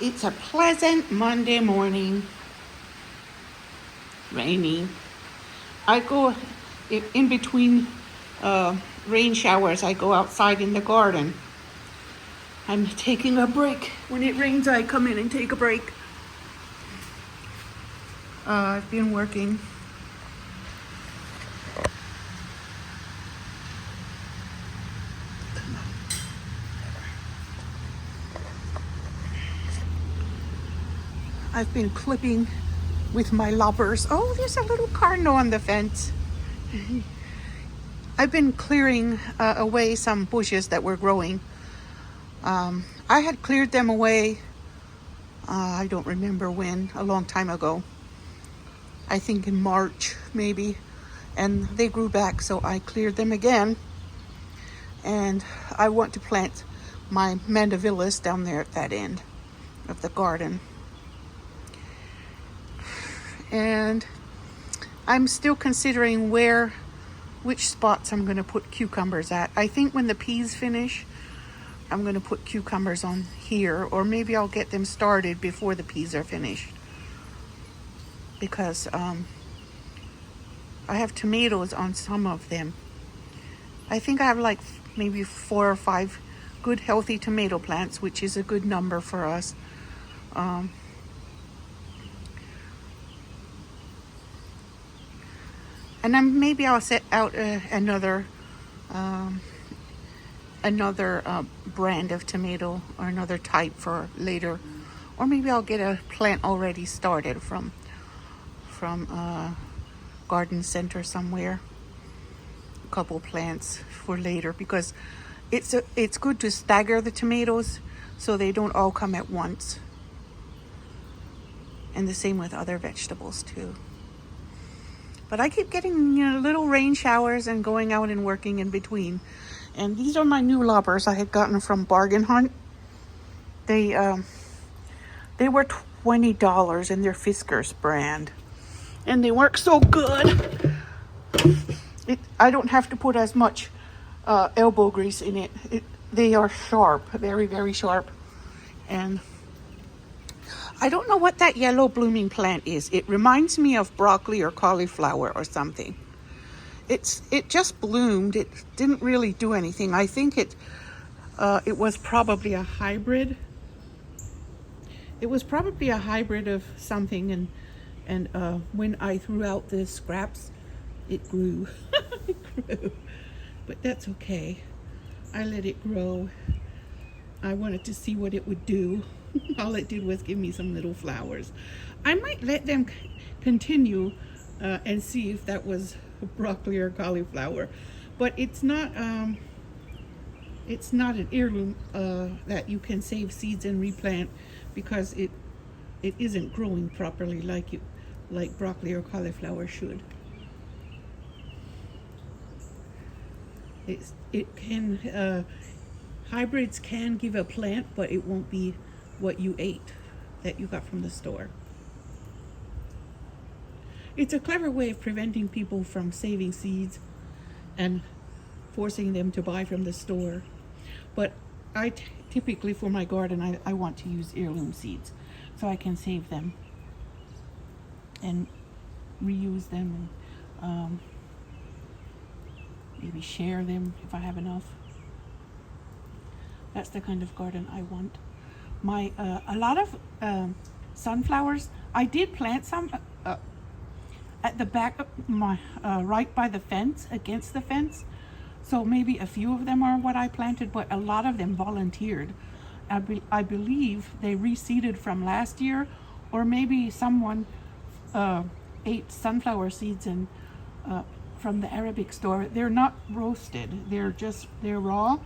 It's a pleasant Monday morning, rainy. I go in between rain showers, I go outside in the garden. I'm taking a break. When it rains, I come in and take a break. I've been working. I've been clipping with my loppers. Oh, there's a little cardinal on the fence. I've been clearing away some bushes that were growing. I had cleared them away, I don't remember when, a long time ago. I think in March, maybe. And they grew back, so I cleared them again. And I want to plant my mandevillas down there at that end of the garden. And I'm still considering which spots I'm going to put cucumbers at. I think when the peas finish, I'm going to put cucumbers on here, or maybe I'll get them started before the peas are finished. Because I have tomatoes on some of them. I think I have like maybe 4 or 5 good healthy tomato plants, which is a good number for us. And maybe I'll set out another brand of tomato or another type for later, or maybe I'll get a plant already started from garden center somewhere. A couple plants for later, because it's good to stagger the tomatoes so they don't all come at once. And the same with other vegetables too. But I keep getting little rain showers and going out and working in between. And these are my new loppers I had gotten from Bargain Hunt. They were $20 in their Fiskars brand. And they work so good. I don't have to put as much elbow grease in it. They are sharp, very, very sharp. And I don't know what that yellow blooming plant is. It reminds me of broccoli or cauliflower or something. It just bloomed. It didn't really do anything. I think it was probably a hybrid. It was probably a hybrid of something, and when I threw out the scraps, it grew. It grew. But that's okay. I let it grow. I wanted to see what it would do. All it did was give me some little flowers. I might let them continue and see if that was broccoli or cauliflower. But it's not an heirloom that you can save seeds and replant, because it isn't growing properly like broccoli or cauliflower should. Hybrids can give a plant, but it won't be what you ate that you got from the store. It's a clever way of preventing people from saving seeds and forcing them to buy from the store. But I typically, for my garden, I want to use heirloom seeds so I can save them and reuse them, and maybe share them if I have enough. That's the kind of garden I want. A lot of sunflowers. I did plant some at the back of my right by the fence, against the fence. So maybe a few of them are what I planted, but a lot of them volunteered. I believe they reseeded from last year, or maybe someone ate sunflower seeds and from the Arabic store. They're not roasted. They're raw.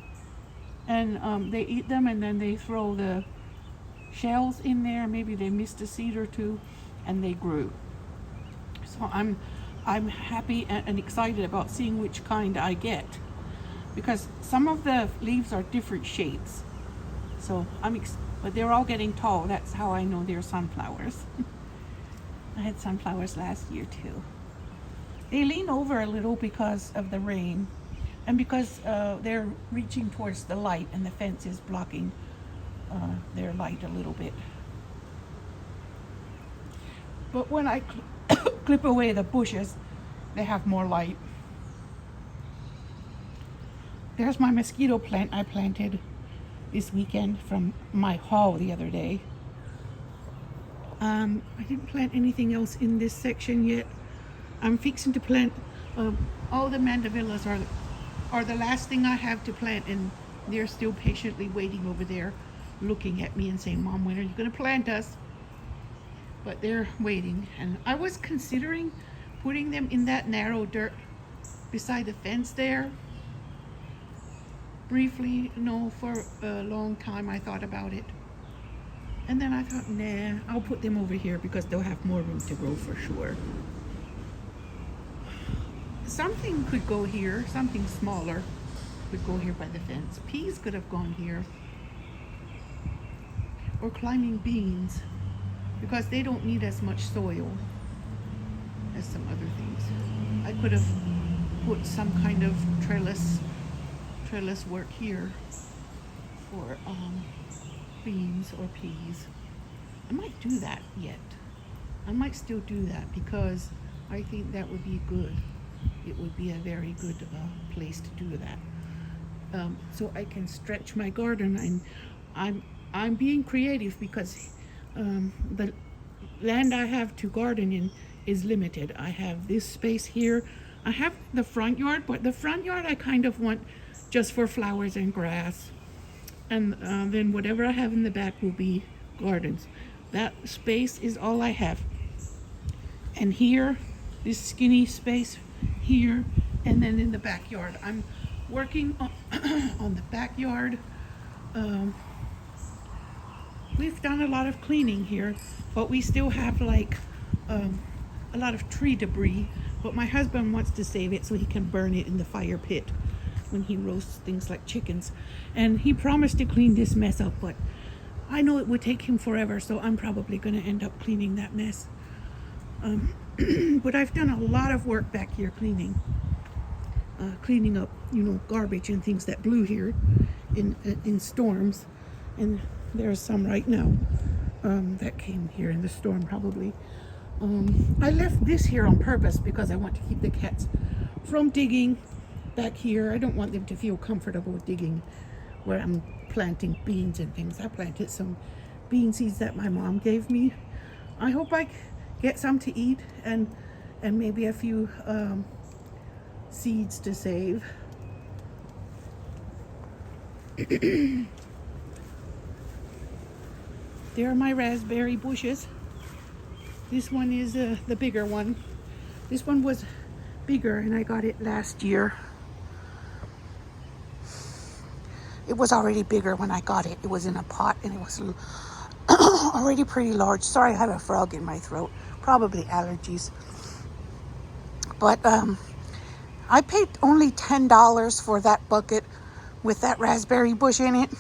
And they eat them, and then they throw the shells in there. Maybe they missed a seed or two, and they grew. So I'm happy and excited about seeing which kind I get, because some of the leaves are different shapes. So but they're all getting tall. That's how I know they're sunflowers. I had sunflowers last year too. They lean over a little because of the rain, and because they're reaching towards the light, and the fence is blocking their light a little bit. But when I clip away the bushes, they have more light. There's my mosquito plant I planted this weekend from my haul the other day. I didn't plant anything else in this section yet. I'm fixing to plant all the mandavillas are the last thing I have to plant, and they're still patiently waiting over there, looking at me and saying, "Mom, when are you going to plant us?" But they're waiting, and I was considering putting them in that narrow dirt beside the fence there. Briefly, no, for a long time I thought about it. And then I thought, nah, I'll put them over here because they'll have more room to grow for sure. Something could go here, something smaller could go here by the fence. Peas could have gone here. Or climbing beans, because they don't need as much soil as some other things. I could have put some kind of trellis work here for beans or peas. I might do that yet. I might still do that because I think that would be good. It would be a very good place to do that. So I can stretch my garden, and I'm being creative because the land I have to garden in is limited. I have this space here. I have the front yard, but the front yard I kind of want just for flowers and grass. And then whatever I have in the back will be gardens. That space is all I have. And here, this skinny space here, and then in the backyard. I'm working on the backyard. We've done a lot of cleaning here, but we still have like a lot of tree debris. But my husband wants to save it so he can burn it in the fire pit when he roasts things like chickens. And he promised to clean this mess up, but I know it would take him forever, so I'm probably going to end up cleaning that mess. But I've done a lot of work back here cleaning up, garbage and things that blew here in storms. And there's some right now that came here in the storm probably. I left this here on purpose because I want to keep the cats from digging back here. I don't want them to feel comfortable digging where I'm planting beans and things. I planted some bean seeds that my mom gave me. I hope I get some to eat and maybe a few seeds to save. There are my raspberry bushes. This one is the bigger one. This one was bigger and I got it last year. It was already bigger when I got it. It was in a pot and it was already pretty large. Sorry, I have a frog in my throat. Probably allergies. But I paid only $10 for that bucket with that raspberry bush in it.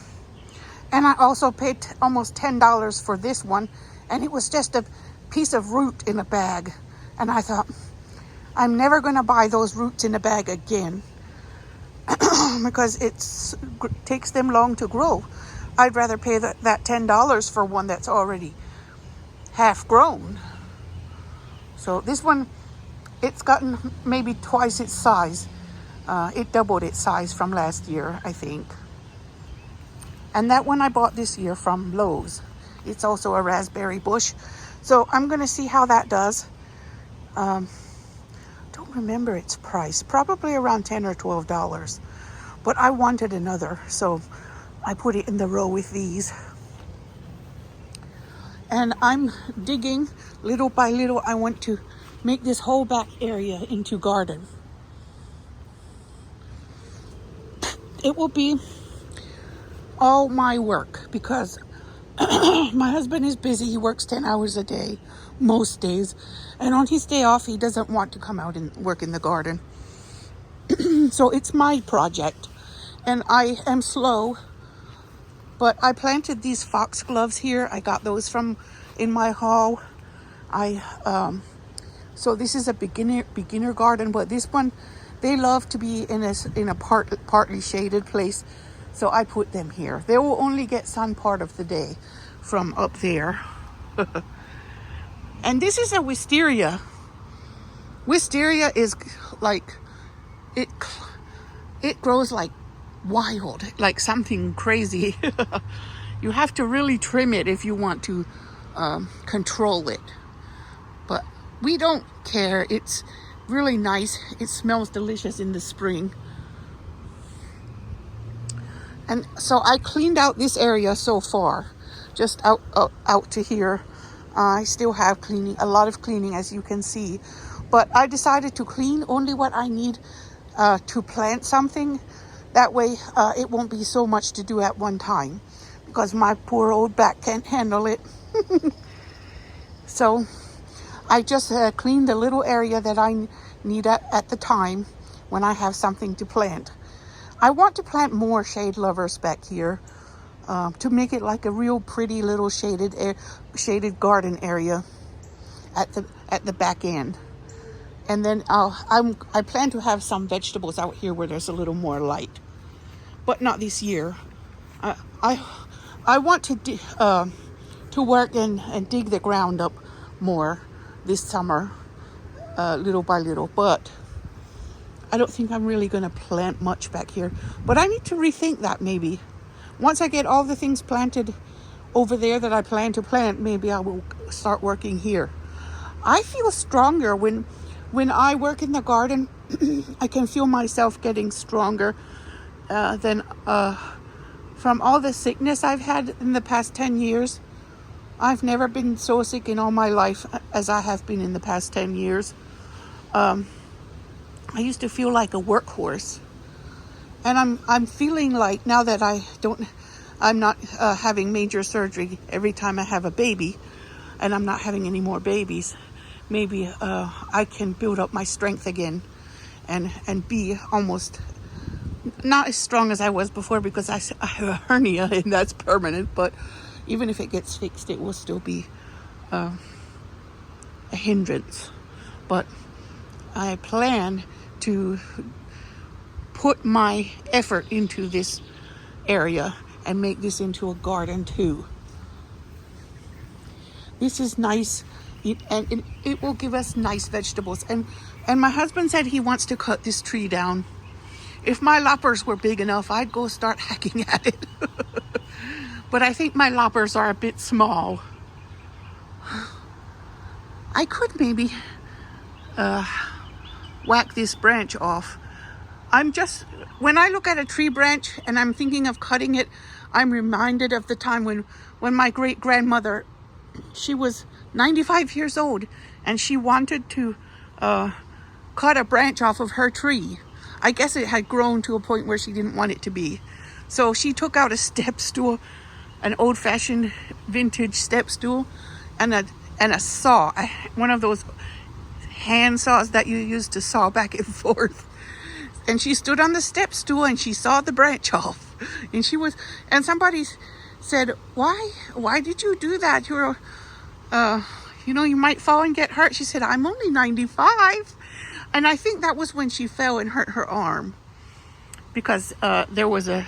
And I also paid almost $10 for this one. And it was just a piece of root in a bag. And I thought, I'm never going to buy those roots in a bag again. Because it takes them long to grow. I'd rather pay that $10 for one that's already half grown. So this one, it's gotten maybe twice its size. It doubled its size from last year, I think. And that one I bought this year from Lowe's. It's also a raspberry bush. So I'm going to see how that does. Don't remember its price. Probably around $10 or $12. But I wanted another, so I put it in the row with these. And I'm digging little by little. I want to make this whole back area into garden. It will be all my work because my husband is busy. He works 10 hours a day most days. And on his day off, he doesn't want to come out and work in the garden. So it's my project. And I am slow. But I planted these foxgloves here. I got those from in my haul. So this is a beginner garden, but this one, they love to be in a partly shaded place. So I put them here. They will only get sun part of the day from up there. And this is a wisteria. Wisteria is like, it grows like wild, like something crazy. You have to really trim it if you want to control it. But we don't care. It's really nice. It smells delicious in the spring. And so I cleaned out this area so far, just out to here. I still have a lot of cleaning, as you can see. But I decided to clean only what I need to plant something. That way it won't be so much to do at one time, because my poor old back can't handle it. So I just cleaned the little area that I need at the time when I have something to plant. I want to plant more shade lovers back here to make it like a real pretty little shaded garden area at the back end. And then I plan to have some vegetables out here where there's a little more light, but not this year. I want to work and dig the ground up more this summer, little by little. But I don't think I'm really going to plant much back here. But I need to rethink that maybe. Once I get all the things planted over there that I plan to plant, maybe I will start working here. I feel stronger when I work in the garden. I can feel myself getting stronger than from all the sickness I've had in the past 10 years. I've never been so sick in all my life as I have been in the past 10 years. I used to feel like a workhorse. And I'm feeling like now that I'm not having major surgery every time I have a baby, and I'm not having any more babies, maybe I can build up my strength again and be almost not as strong as I was before, because I have a hernia and that's permanent. But even if it gets fixed, it will still be a hindrance. But I plan to put my effort into this area and make this into a garden too. This is nice, and it will give us nice vegetables. And my husband said he wants to cut this tree down. If my loppers were big enough, I'd go start hacking at it. But I think my loppers are a bit small. I could maybe whack this branch off. When I look at a tree branch and I'm thinking of cutting it, I'm reminded of the time when my great-grandmother, she was 95 years old, and she wanted to cut a branch off of her tree. I guess it had grown to a point where she didn't want it to be. So she took out a step stool, an old-fashioned vintage step stool, and a saw, one of those hand saws that you use to saw back and forth. And she stood on the step stool and she sawed the branch off. And somebody said, why did you do that? You're, you might fall and get hurt. She said, I'm only 95. And I think that was when she fell and hurt her arm, because there was a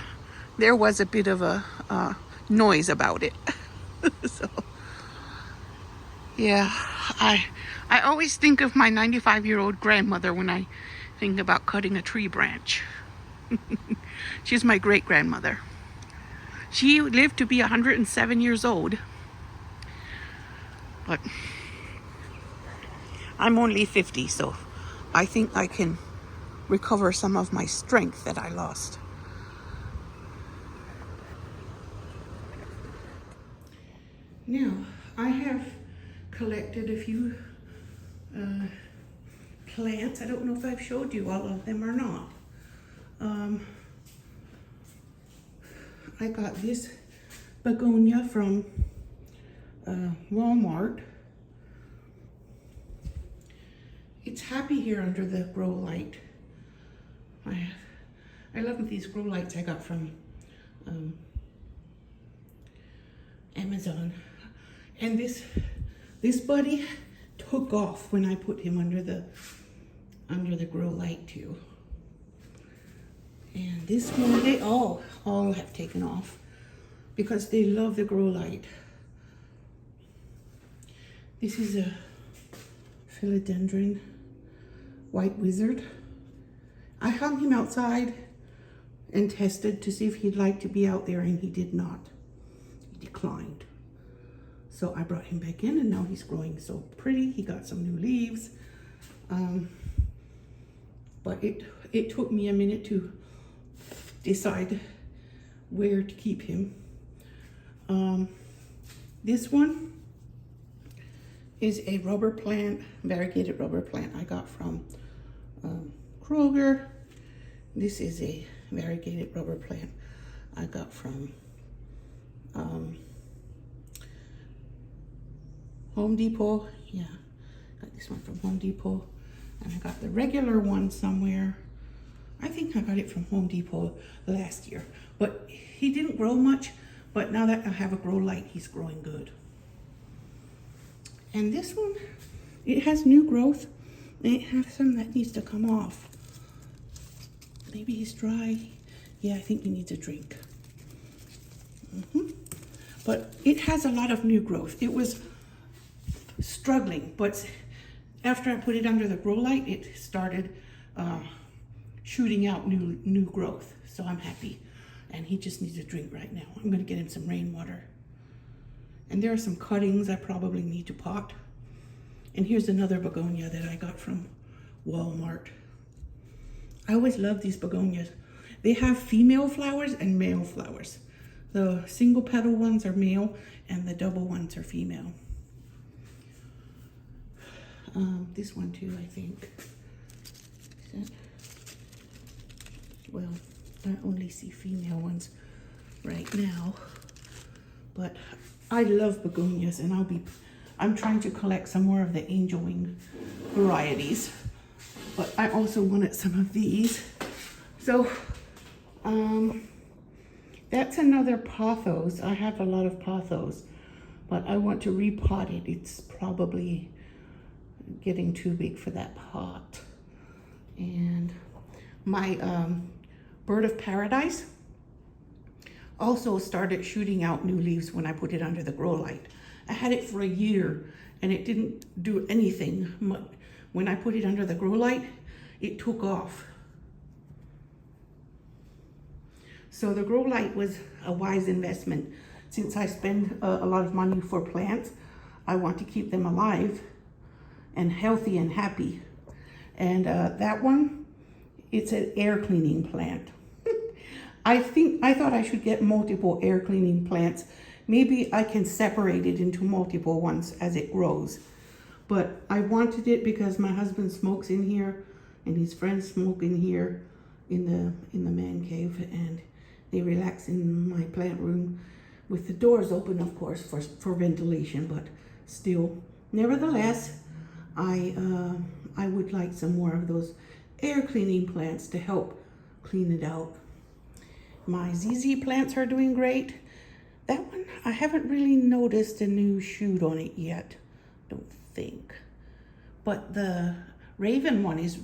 bit of a noise about it. So, yeah, I always think of my 95-year-old grandmother when I think about cutting a tree branch. She's my great-grandmother. She lived to be 107 years old. But I'm only 50, so I think I can recover some of my strength that I lost. Now, I have collected a few plants. I don't know if I've showed you all of them or not. I got this begonia from Walmart. It's happy here under the grow light. I love these grow lights I got from Amazon. And this buddy took off when I put him under the grow light too. And this one, they all have taken off because they love the grow light. This is a philodendron white wizard. I hung him outside and tested to see if he'd like to be out there, and he did not. He declined. So I brought him back in, and now he's growing so pretty. He got some new leaves. But it took me a minute to decide where to keep him. This one is a rubber plant, variegated rubber plant I got from Kroger. This is a variegated rubber plant I got from Home Depot. Yeah, got this one from Home Depot. And I got the regular one somewhere. I think I got it from Home Depot last year. But he didn't grow much, but now that I have a grow light, he's growing good. And this one, it has new growth. It has some that needs to come off. Maybe he's dry. Yeah, I think he needs a drink. But it has a lot of new growth. It was struggling, but after I put it under the grow light, it started shooting out new growth. So I'm happy. And he just needs a drink right now. I'm gonna get him some rainwater. And there are some cuttings I probably need to pot. And here's another begonia that I got from Walmart. I always love these begonias. They have female flowers and male flowers. The single petal ones are male and the double ones are female. This one too, I think. Well, I only see female ones right now, but I love begonias, and I'm trying to collect some more of the angel wing varieties, but I also wanted some of these. So, that's another pothos. I have a lot of pothos, but I want to repot it. It's probably getting too big for that pot. And my bird of paradise also started shooting out new leaves when I put it under the grow light. I had it for a year and it didn't do anything. When I put it under the grow light, it took off. So the grow light was a wise investment. Since I spend a lot of money for plants, I want to keep them alive and healthy and happy. And that one, it's an air cleaning plant. I thought I should get multiple air cleaning plants. Maybe I can separate it into multiple ones as it grows. But I wanted it because my husband smokes in here and his friends smoke in here in the man cave, and they relax in my plant room with the doors open, of course, for ventilation, but still. Nevertheless, I would like some more of those air cleaning plants to help clean it out. My ZZ plants are doing great. That one, I haven't really noticed a new shoot on it yet, don't think. But the Raven one is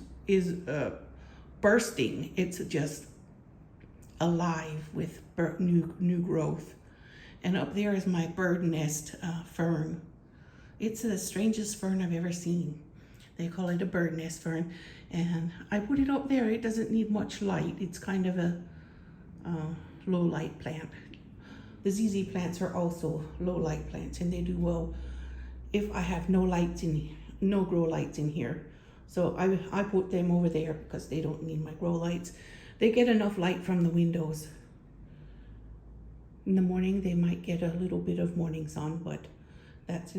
bursting. It's just alive with new growth. And up there is my bird nest fern. It's the strangest fern I've ever seen. They call it a bird nest fern. And I put it up there. It doesn't need much light. It's kind of a low light plant. The ZZ plants are also low light plants, and they do well if I have no grow lights in here. So I put them over there because they don't need my grow lights. They get enough light from the windows. In the morning, they might get a little bit of morning sun, but that's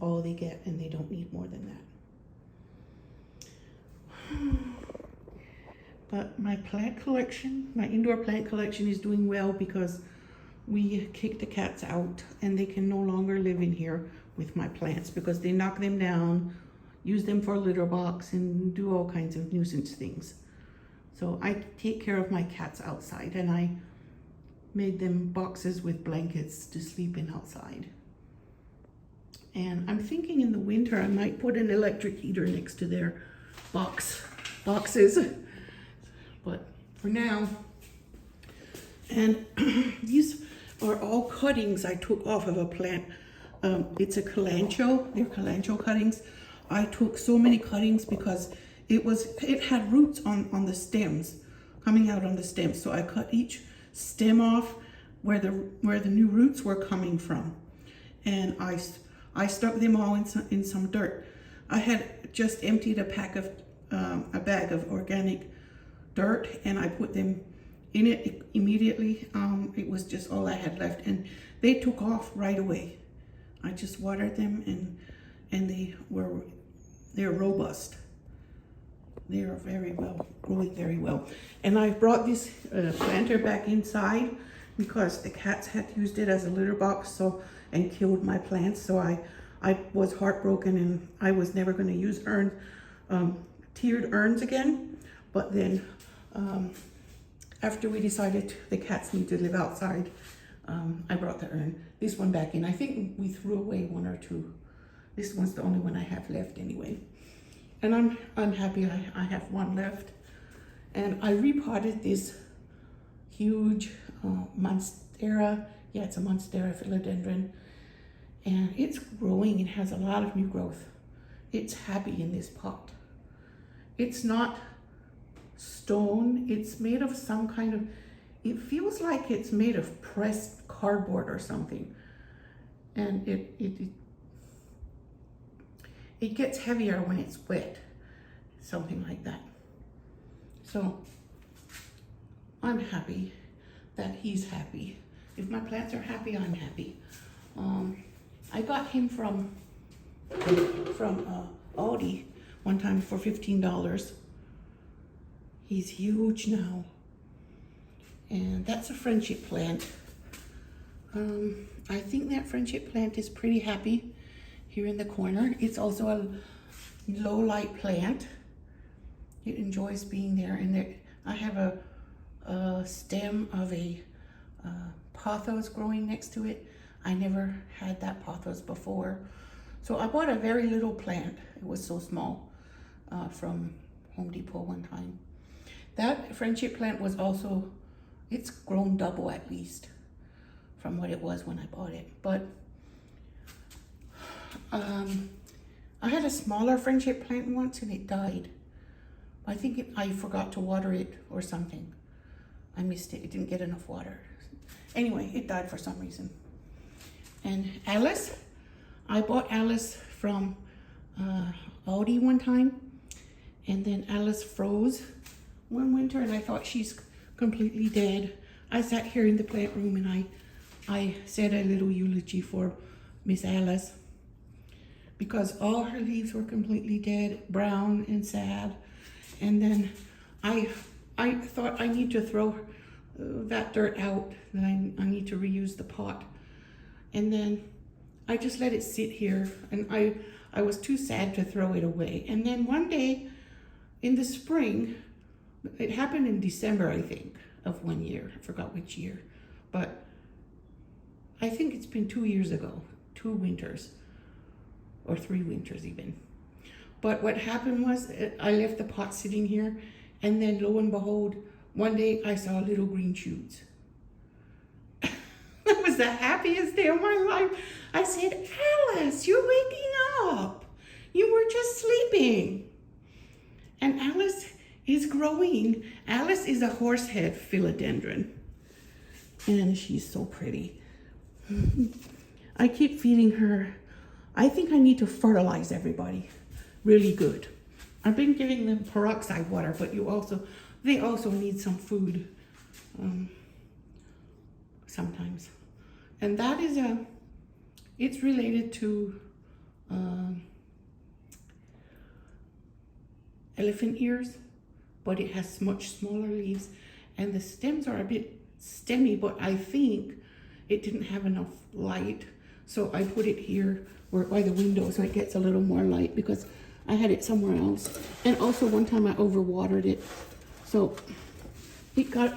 all they get, and they don't need more than that. But my plant collection, my indoor plant collection is doing well because we kicked the cats out and they can no longer live in here with my plants because they knock them down, use them for a litter box, and do all kinds of nuisance things. So I take care of my cats outside, and I made them boxes with blankets to sleep in outside. And I'm thinking in the winter I might put an electric heater next to their boxes. But for now, and these are all cuttings I took off of a plant It's a calancho. They're calancho cuttings. I took so many cuttings because it had roots on the stems, coming out on the stems. So I cut each stem off where the new roots were coming from, and I stuck them all in some dirt. I had just emptied a bag of organic dirt, and I put them in it immediately. It was just all I had left, and they took off right away. I just watered them, and they're robust. They are very well, growing very well. And I brought this planter back inside because the cats had used it as a litter box, and killed my plants. So I was heartbroken, and I was never going to use tiered urns again. But then after we decided the cats need to live outside, I brought the urn, this one back in. I think we threw away one or two. This one's the only one I have left anyway. And I'm happy I have one left. And I repotted this huge Monstera. Yeah, it's a Monstera philodendron. And it's growing. It has a lot of new growth. It's happy in this pot. It's not stone. It's made of some kind of, it feels like it's made of pressed cardboard or something. And it gets heavier when it's wet, something like that. So I'm happy that he's happy. If my plants are happy, I'm happy. I got him from Aldi one time for $15. He's huge now. And that's a friendship plant. I think that friendship plant is pretty happy here in the corner. It's also a low light plant. It enjoys being there. And I have a stem of a pothos growing next to it. I never had that pothos before. So I bought a very little plant. It was so small from Home Depot one time. That friendship plant was also, it's grown double at least from what it was when I bought it. But I had a smaller friendship plant once and it died. I think I forgot to water it or something. I missed it. It didn't get enough water. Anyway, it died for some reason. And Alice, I bought Alice from Aldi one time, and then Alice froze one winter, and I thought she's completely dead. I sat here in the plant room and I said a little eulogy for Miss Alice because all her leaves were completely dead, brown and sad. And then I thought I need to throw that dirt out, that I need to reuse the pot. And then I just let it sit here, and I was too sad to throw it away. And then one day in the spring, it happened in December, I think, of one year. I forgot which year, but I think it's been 2 years ago, 2 winters, or 3 winters even. But what happened was I left the pot sitting here, and then lo and behold, one day I saw little green shoots. That was the happiest day of my life. I said, Alice, you're waking up. You were just sleeping. And Alice is growing. Alice is a horsehead philodendron. And she's so pretty. I keep feeding her. I think I need to fertilize everybody really good. I've been giving them peroxide water, but they also need some food sometimes. And that is it's related to elephant ears, but it has much smaller leaves, and the stems are a bit stemmy, but I think it didn't have enough light, so I put it here by the window so it gets a little more light, because I had it somewhere else. And also one time I overwatered it, so it got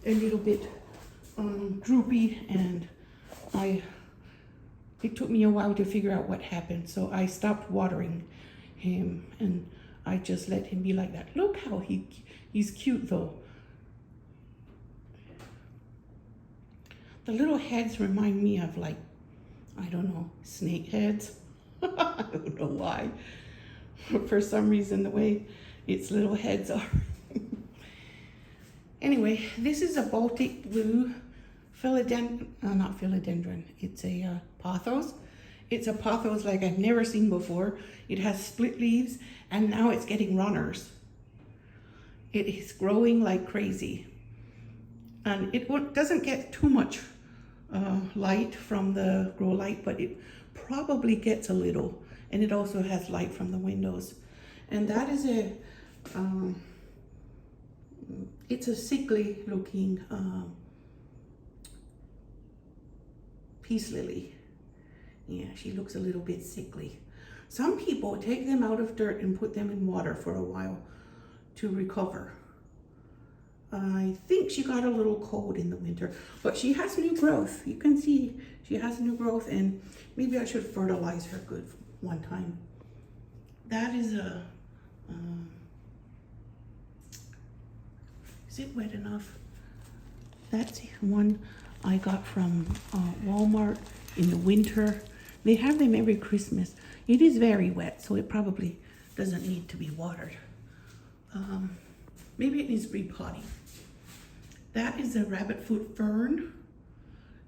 a little bit droopy, and it took me a while to figure out what happened, so I stopped watering him, and I just let him be like that. Look how he's cute though. The little heads remind me of like I don't know, snake heads. I don't know why. For some reason, the way its little heads are. Anyway, this is a Baltic blue philodendron, not philodendron, it's a pothos. It's a pothos like I've never seen before. It has split leaves and now it's getting runners. It is growing like crazy. And it doesn't get too much light from the grow light, but it probably gets a little. And it also has light from the windows. And that is it's a sickly looking peace lily. Yeah, she looks a little bit sickly. Some people take them out of dirt and put them in water for a while to recover. I think she got a little cold in the winter, but she has new growth. You can see she has new growth, and maybe I should fertilize her good one time. That is a, is it wet enough? That's one I got from Walmart in the winter. They have them every Christmas. It is very wet, so it probably doesn't need to be watered. Maybe it needs repotting. That is a rabbit foot fern,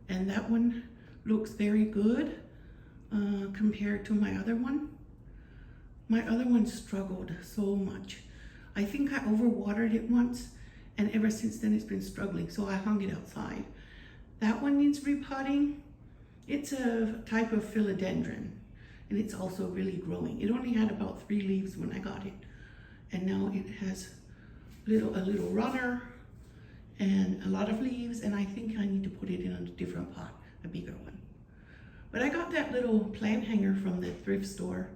and that one looks very good compared to my other one. My other one struggled so much. I think I overwatered it once, and ever since then it's been struggling, so I hung it outside. That one needs repotting. It's a type of philodendron, and it's also really growing. It only had about 3 leaves when I got it, and now it has a little runner and a lot of leaves, and I think I need to put it in a different pot, a bigger one. But I got that little plant hanger from the thrift store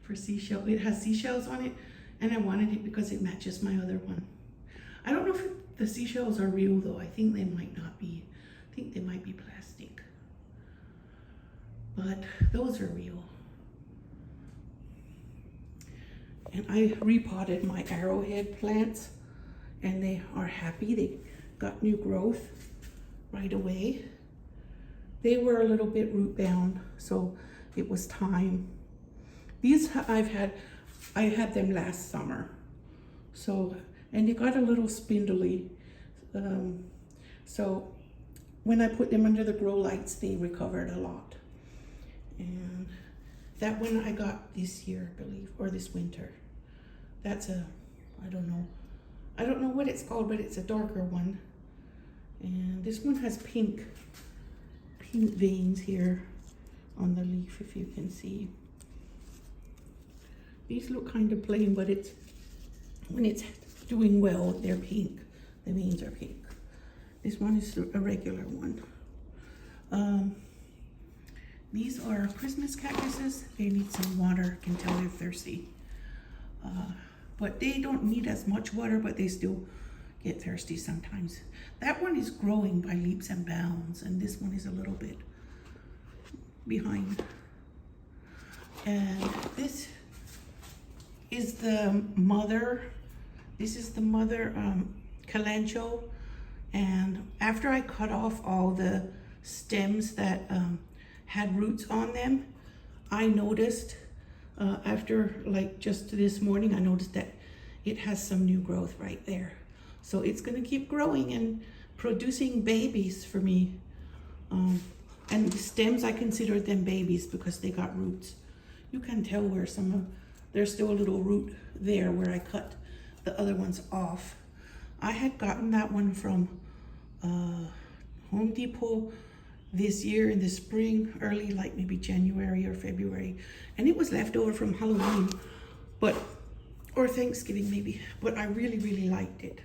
for seashell. It has seashells on it, and I wanted it because it matches my other one. I don't know if the seashells are real though. I think they might not be. I think they might be plastic. But those are real. And I repotted my arrowhead plants, and they are happy. They got new growth right away. They were a little bit root bound, so it was time. These I had them last summer. So, and they got a little spindly. So when I put them under the grow lights, they recovered a lot. And that one I got this year, I believe, or this winter. That's I don't know what it's called, but it's a darker one. And this one has pink veins here on the leaf, if you can see. These look kind of plain, but when it's doing well, they're pink. The veins are pink. This one is a regular one. These are Christmas cactuses. They need some water. I can tell they're thirsty. But they don't need as much water, but they still get thirsty sometimes. That one is growing by leaps and bounds, and this one is a little bit behind. And this is the mother. This is the mother Kalanchoe. And after I cut off all the stems that had roots on them, I noticed after like just this morning, I noticed that it has some new growth right there. So it's gonna keep growing and producing babies for me. And the stems, I consider them babies because they got roots. You can tell where there's still a little root there where I cut the other ones off. I had gotten that one from Home Depot this year in the spring, early, like maybe January or February, and it was left over from Halloween, or Thanksgiving maybe, but I really liked it.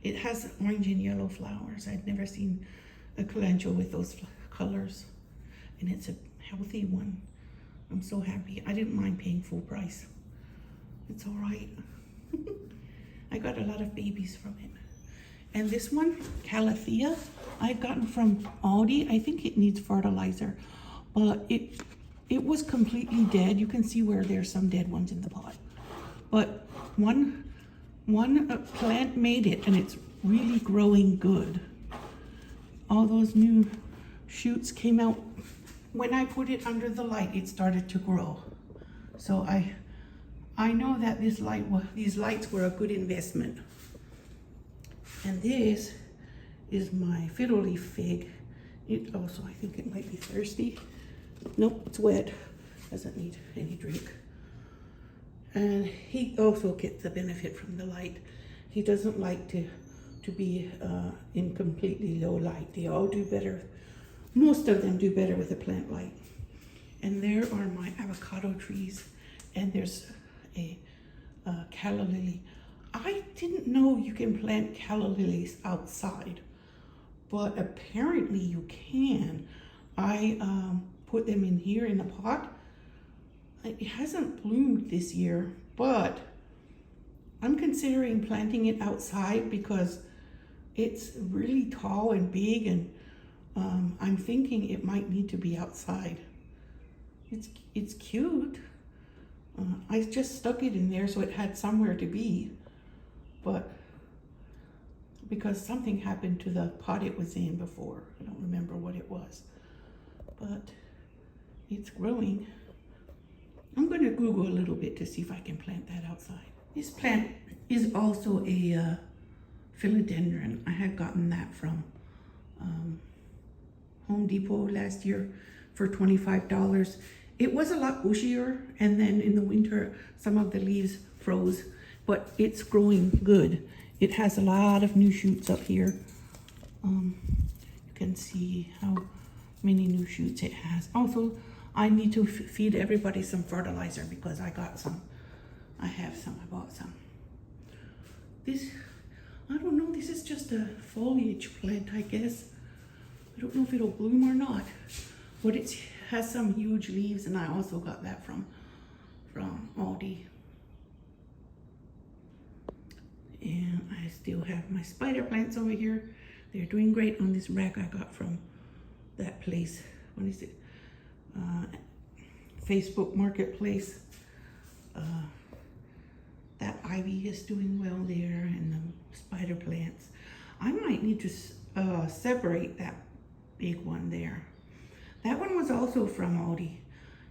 It has orange and yellow flowers. I'd never seen a Kalanchoe with those colors, and it's a healthy one. I'm so happy. I didn't mind paying full price. It's all right. I got a lot of babies from it. And this one, Calathea, I've gotten from Aldi. I think it needs fertilizer, but it was completely dead. You can see where there's some dead ones in the pot. But one plant made it, and it's really growing good. All those new shoots came out when I put it under the light, it started to grow. So I know that these lights were a good investment. And this is my fiddle leaf fig. It also, I think it might be thirsty. Nope, it's wet. Doesn't need any drink. And he also gets the benefit from the light. He doesn't like to be in completely low light. They all do better. Most of them do better with a plant light. And there are my avocado trees. And there's a calla lily. I didn't know you can plant calla lilies outside, but apparently you can. I put them in here in a pot. It hasn't bloomed this year, but I'm considering planting it outside because it's really tall and big, and I'm thinking it might need to be outside. It's cute. I just stuck it in there so it had somewhere to be, but because something happened to the pot it was in before. I don't remember what it was, but it's growing. I'm going to Google a little bit to see if I can plant that outside. This plant is also a philodendron. I had gotten that from Home Depot last year for $25. It was a lot bushier, and then in the winter some of the leaves froze, but it's growing good. It has a lot of new shoots up here. You can see how many new shoots it has. Also, I need to feed everybody some fertilizer because I got some. I have some, I bought some. This, I don't know, this is just a foliage plant, I guess. I don't know if it'll bloom or not, but it has some huge leaves, and I also got that from Aldi. And I still have my spider plants over here. They're doing great on this rack I got from that place. What is it? Facebook Marketplace. That ivy is doing well there, and the spider plants. I might need to separate that big one there. That one was also from Aldi.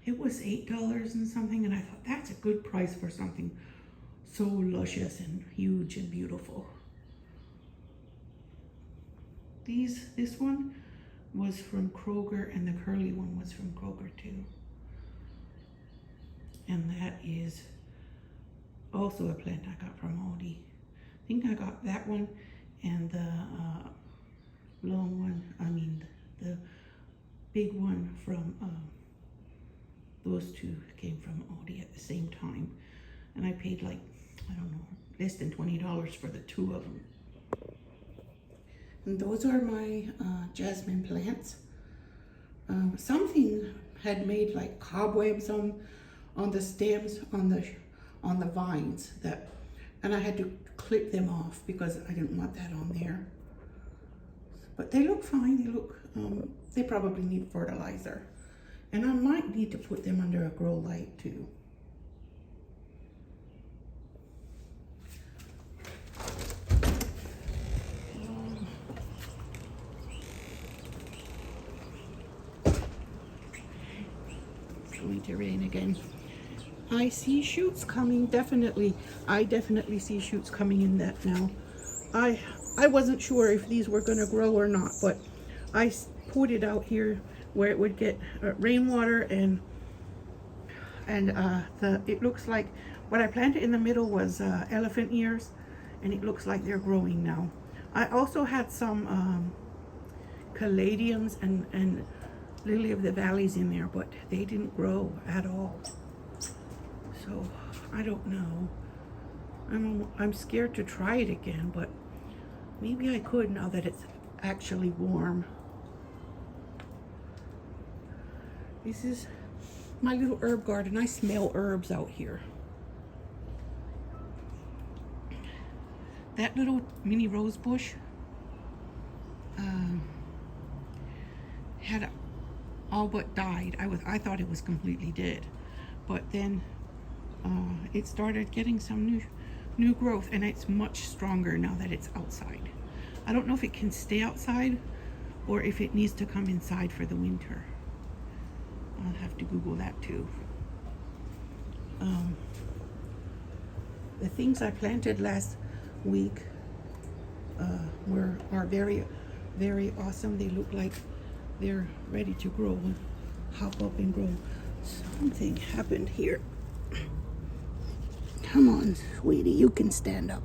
It was $8 and something, and I thought that's a good price for something so luscious and huge and beautiful. This one was from Kroger, and the curly one was from Kroger too. And that is also a plant I got from Aldi. I think I got that one and the long one, the big one from, those two came from Aldi at the same time. And I paid like, I don't know, less than $20 for the two of them. And those are my jasmine plants. Something had made like cobwebs on the stems, on the vines, and I had to clip them off because I didn't want that on there. But they look fine. They look, they probably need fertilizer. And I might need to put them under a grow light too. Going to rain again. I see shoots coming, definitely. I definitely see shoots coming in that now. I wasn't sure if these were going to grow or not, but I put it out here where it would get rainwater, and it looks like what I planted in the middle was elephant ears, and it looks like they're growing now. I also had some caladiums and lily of the valleys in there, but they didn't grow at all. So I don't know. I'm scared to try it again, but maybe I could now that it's actually warm. This is my little herb garden. I smell herbs out here. That little mini rose bush had all but died. I thought it was completely dead, but then it started getting some new growth, and it's much stronger now that it's outside. I don't know if it can stay outside or if it needs to come inside for the winter. I'll have to Google that too. The things I planted last week are very, very awesome. They look like they're ready to grow and hop up and grow. Something happened here. Come on, sweetie, you can stand up.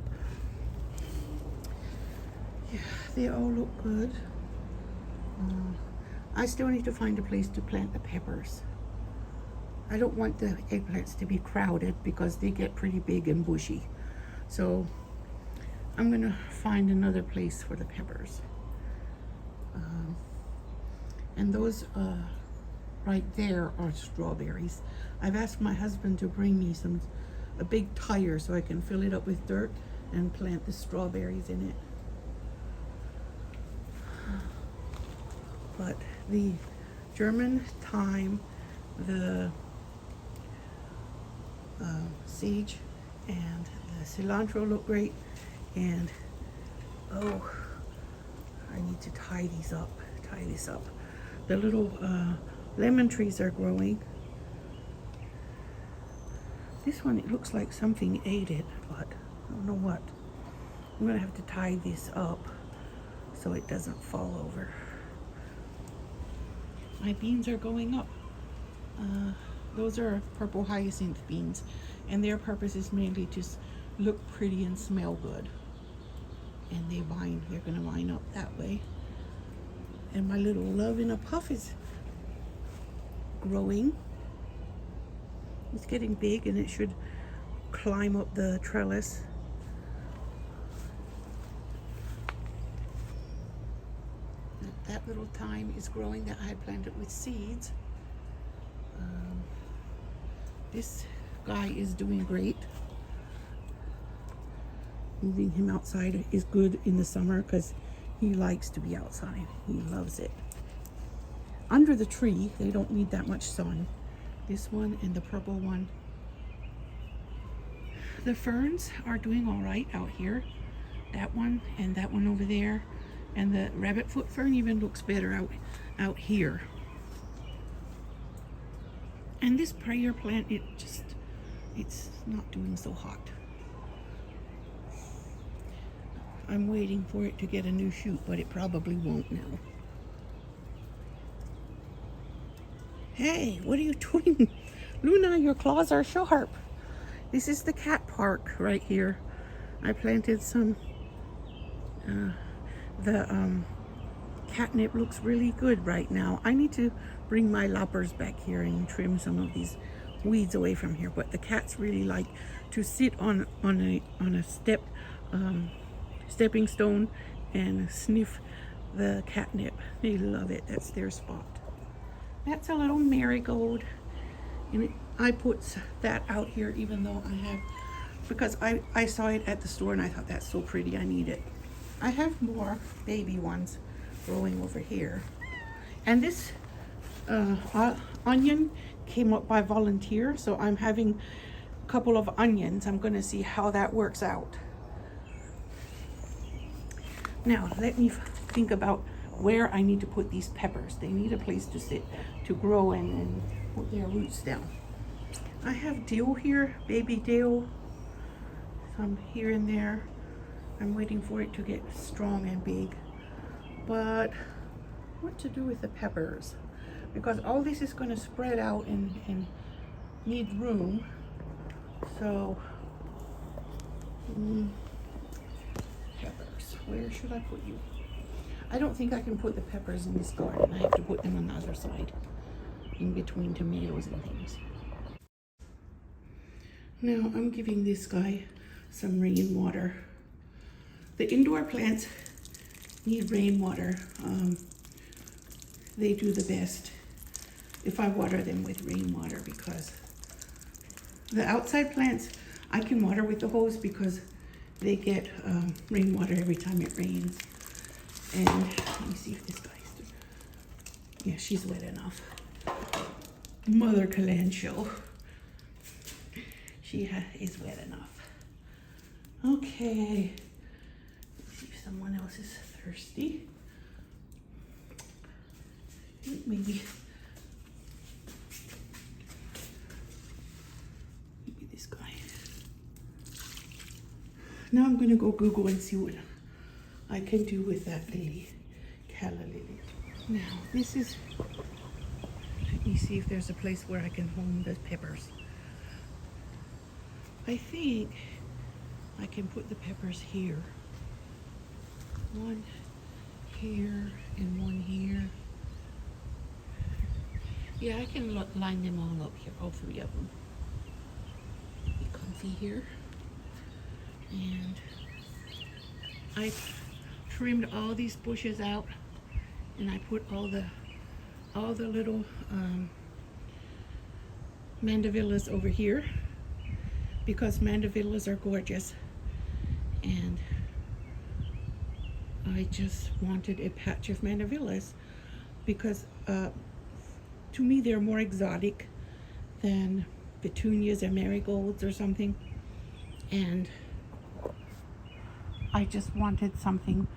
Yeah, they all look good. I still need to find a place to plant the peppers. I don't want the eggplants to be crowded because they get pretty big and bushy. So I'm gonna find another place for the peppers. And those right there are strawberries. I've asked my husband to bring me a big tire so I can fill it up with dirt and plant the strawberries in it. But the German thyme, the sage, and the cilantro look great. And oh, I need to tie this up. The little lemon trees are growing. This one, it looks like something ate it, but I don't know what. I'm gonna have to tie this up so it doesn't fall over. My beans are going up. Those are purple hyacinth beans, and their purpose is mainly to look pretty and smell good. And they're gonna vine up that way. And my little love in a puff is growing. It's getting big and it should climb up the trellis. That little thyme is growing that I had planted with seeds. This guy is doing great. Moving him outside is good in the summer because he likes to be outside. He loves it. Under the tree, they don't need that much sun. This one and the purple one. The ferns are doing all right out here. That one and that one over there. And the rabbit foot fern even looks better out here. And this prayer plant, it's not doing so hot. I'm waiting for it to get a new shoot, but it probably won't now. Hey, what are you doing? Luna, your claws are sharp. This is the cat park right here. I planted some, catnip looks really good right now. I need to bring my loppers back here and trim some of these weeds away from here, but the cats really like to sit on a stepping stone and sniff the catnip. They love it. That's their spot. That's a little marigold, and I put that out here even though because I saw it at the store and I thought that's so pretty, I need it. I have more baby ones growing over here. And this onion came up by volunteer, so I'm having a couple of onions. I'm gonna see how that works out. Now, let me think about where I need to put these peppers. They need a place to sit, to grow and put their roots down. I have dill here, baby dill, some here and there. I'm waiting for it to get strong and big. But what to do with the peppers? Because all this is going to spread out and need room. So, peppers, where should I put you? I don't think I can put the peppers in this garden. I have to put them on the other side, in between tomatoes and things. Now I'm giving this guy some rainwater. The indoor plants need rainwater. They do the best if I water them with rainwater, because the outside plants I can water with the hose because they get rainwater every time it rains. And let me see if this guy's doing. Yeah, she's wet enough. Mother Calancho. She is wet enough. Okay. Let's see if someone else is thirsty. Maybe Now I'm gonna go Google and see what I can do with that lily, calla lily. Now this is, let me see if there's a place where I can home the peppers. I think I can put the peppers here. One here and one here. Yeah, I can line them all up here, all three of them. Be comfy here. And I trimmed all these bushes out, and I put all the little mandevillas over here because mandevillas are gorgeous, and I just wanted a patch of mandevillas because to me they're more exotic than petunias or marigolds or something, and I just wanted something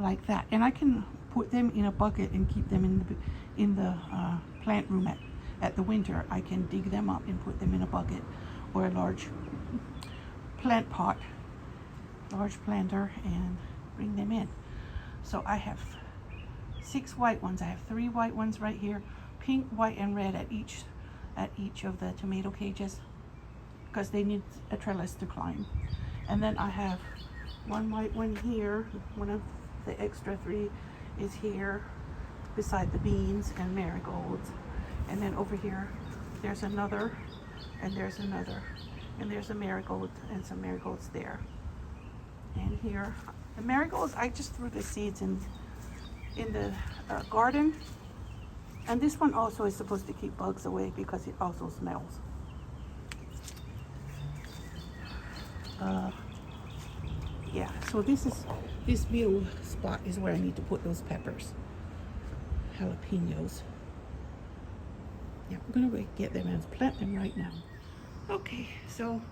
like that. And I can put them in a bucket and keep them in the plant room at the winter. I can dig them up and put them in a bucket or a large plant pot, large planter, and bring them in. So I have 6 white ones. I have 3 white ones right here, pink, white, and red at each of the tomato cages because they need a trellis to climb. And then I have 1 white one here. One of the extra 3 is here beside the beans and marigolds. And then over here there's another, and there's another, and there's a marigold and some marigolds there. And here the marigolds, I just threw the seeds in the garden. And this one also is supposed to keep bugs away because it also smells. Yeah, so this middle spot is where I need to put those peppers, jalapenos. Yeah, I'm gonna get them and plant them right now. Okay, so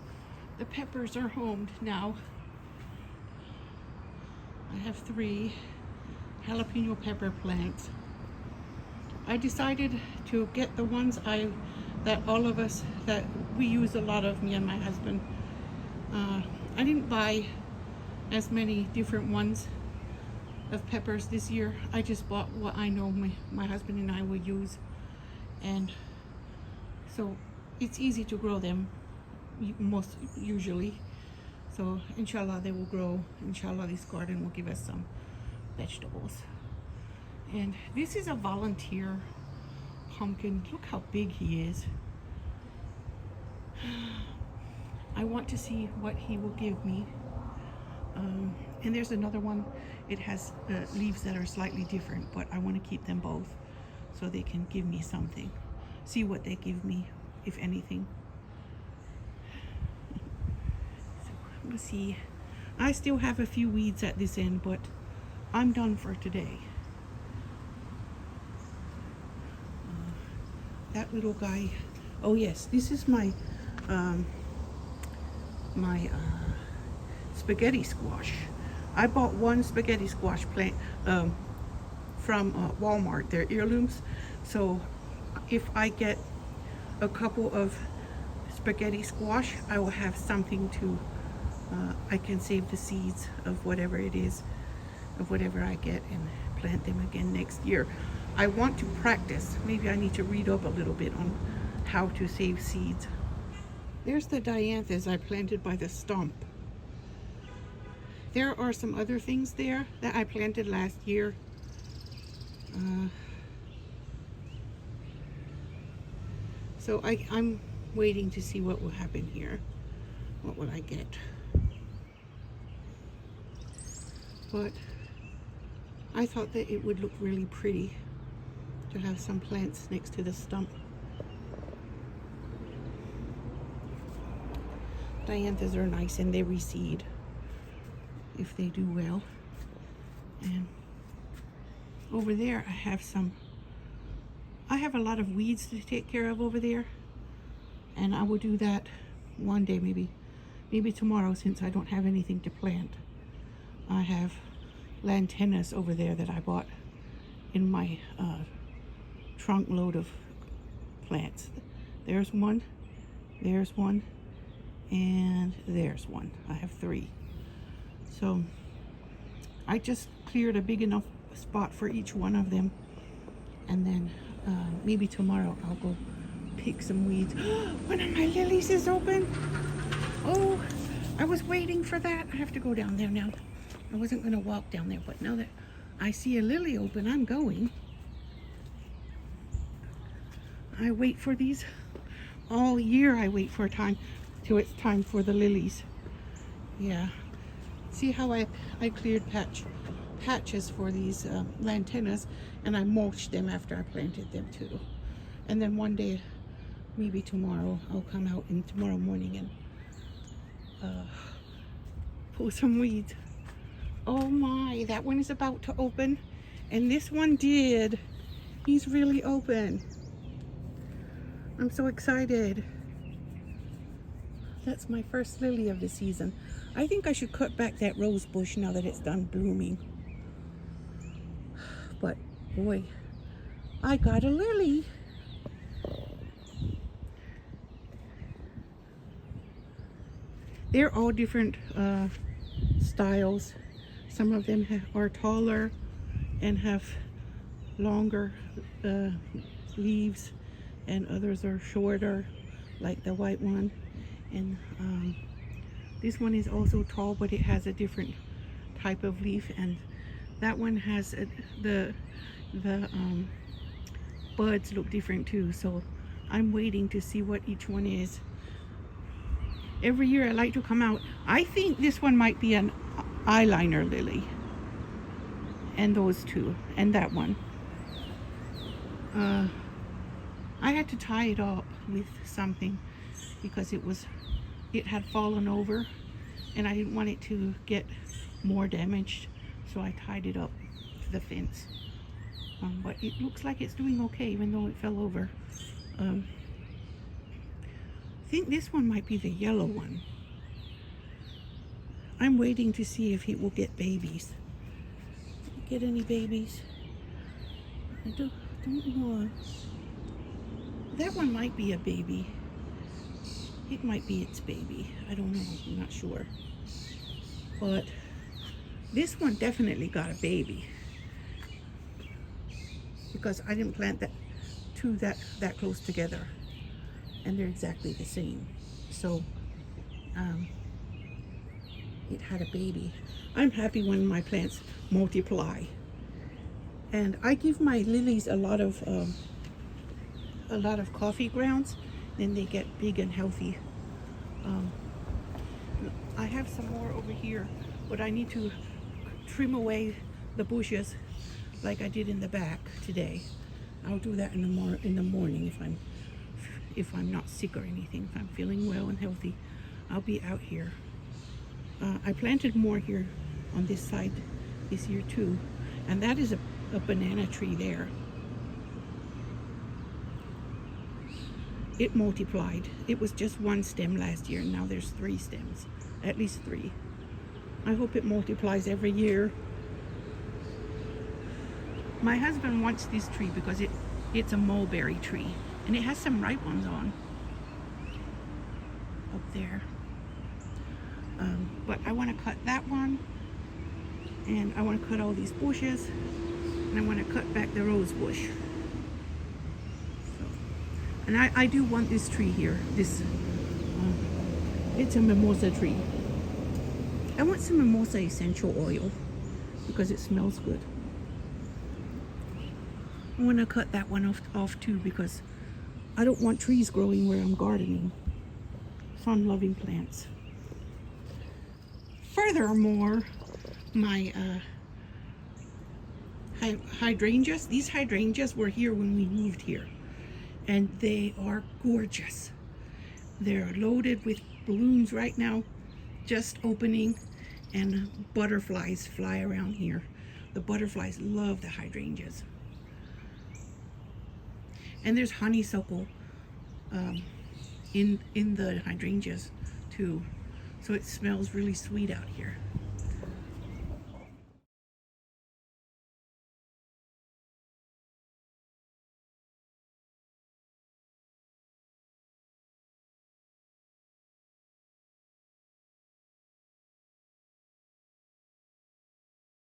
the peppers are homed now. I have 3 jalapeno pepper plants. I decided to get the ones that all of us, that we use a lot of, me and my husband. I didn't buy as many different ones of peppers this year. I just bought what I know my husband and I will use, and so it's easy to grow them most usually. So inshallah they will grow. Inshallah this garden will give us some vegetables. And this is a volunteer pumpkin. Look how big he is. I want to see what he will give me. And there's another one. It has leaves that are slightly different, but I want to keep them both so they can give me something. See what they give me, if anything. So we'll see. I still have a few weeds at this end, but I'm done for today. That little guy. Oh yes, this is my spaghetti squash. I bought 1 spaghetti squash plant from Walmart. They're heirlooms. So if I get a couple of spaghetti squash, I will have something to, I can save the seeds of whatever it is, of whatever I get, and plant them again next year. I want to practice. Maybe I need to read up a little bit on how to save seeds. There's the dianthus I planted by the stump. There are some other things there that I planted last year. So I'm waiting to see what will happen here. What will I get? But I thought that it would look really pretty to have some plants next to the stump. Dianthus are nice and they reseed if they do well. And over there I have a lot of weeds to take care of over there, and I will do that one day, maybe tomorrow, since I don't have anything to plant. I have lantanas over there that I bought in my trunk load of plants. There's one, and there's one. I have 3. So I just cleared a big enough spot for each one of them, and then maybe tomorrow I'll go pick some weeds. One of my lilies is open. Oh, I was waiting for that. I have to go down there now. I wasn't going to walk down there, but now that I see a lily open, I'm going. I wait for these all year. I wait for a time till it's time for the lilies. Yeah. See how I cleared patches for these lantanas, and I mulched them after I planted them too. And then one day, maybe tomorrow, I'll come out and tomorrow morning and pull some weeds. Oh my, that one is about to open, and this one did. He's really open. I'm so excited. That's my first lily of the season. I think I should cut back that rose bush now that it's done blooming. But boy, I got a lily. They're all different styles. Some of them are taller and have longer leaves, and others are shorter, like the white one. And this one is also tall, but it has a different type of leaf, and that one has the buds look different too. So I'm waiting to see what each one is. Every year I like to come out. I think this one might be an eyeliner lily, and those two, and that one. I had to tie it up with something because it had fallen over, and I didn't want it to get more damaged, so I tied it up to the fence. But it looks like it's doing okay, even though it fell over. I think this one might be the yellow one. I'm waiting to see if he will get babies. Get any babies? I don't know. That one might be a baby. It might be its baby. I don't know. I'm not sure. But this one definitely got a baby, because I didn't plant that close together, and they're exactly the same. So it had a baby. I'm happy when my plants multiply, and I give my lilies a lot of coffee grounds, then they get big and healthy. I have some more over here, but I need to trim away the bushes like I did in the back today. I'll do that in the morning if I'm not sick or anything. If I'm feeling well and healthy, I'll be out here. I planted more here on this side this year too, and that is a banana tree there. It multiplied. It was just one stem last year, and now there's 3 stems, at least 3. I hope it multiplies every year. My husband wants this tree because it's a mulberry tree, and it has some ripe ones on up there. But I want to cut that one, and I want to cut all these bushes, and I want to cut back the rose bush. So, and I do want this tree here. This it's a mimosa tree. I want some mimosa essential oil because it smells good. I want to cut that one off too, because I don't want trees growing where I'm gardening. Fun-loving plants. Furthermore, my hydrangeas, these hydrangeas were here when we moved here, and they are gorgeous. They're loaded with balloons right now, just opening, and butterflies fly around here. The butterflies love the hydrangeas. And there's honeysuckle in the hydrangeas too, so it smells really sweet out here.